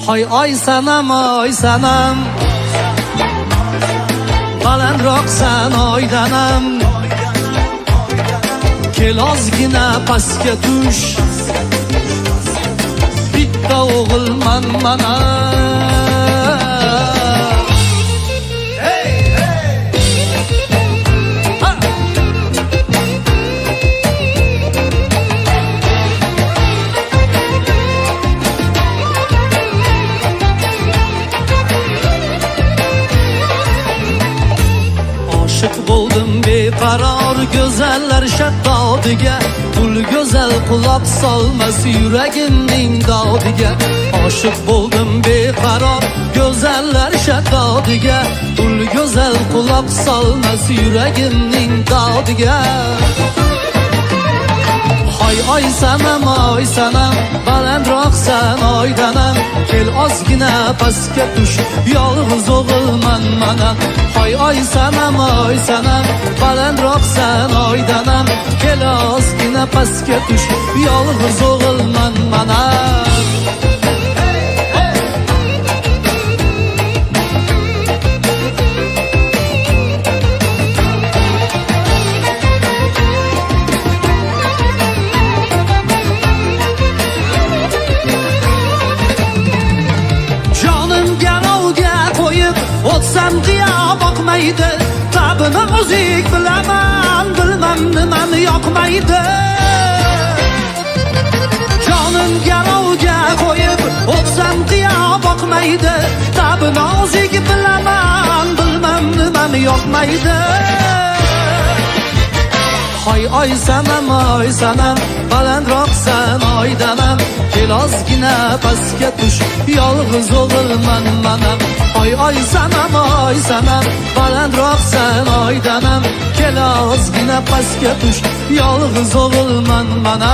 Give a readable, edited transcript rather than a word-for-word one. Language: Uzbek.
Hay ay sanam balandroq san oydanam kel ozgina pastga tush bitta o'g'ilman mana Buldum beqaror go'zallar shaddodiga Pul go'zal quloq solmas yuragimning dodiga Oshiq buldum beqaror go'zallar shaddodiga Pul go'zal quloq solmas yuragimning dodiga Oy sanam balandroq san oydanam kel ozgina pastga tush yolg'iz o'g'ilman mana Oy sanam balandroq san oydanam kel ozgina pastga tush yolg'iz o'g'ilman mana O'tsam qiya boqmaydi Tabini o'zik bilaman Bilmam nimani yoqmaydi Jonim garovga qo'yib O'tsam qiya boqmaydi Tabini o'zik bilaman Bilmam nimani yoqmaydi Oy sanam balandroq san oydanam kel ozgina pastga tush yolg'iz o'g'ilman mana Oy sanam balandroq san oydanam kel ozgina pastga tush yolg'iz o'g'ilman mana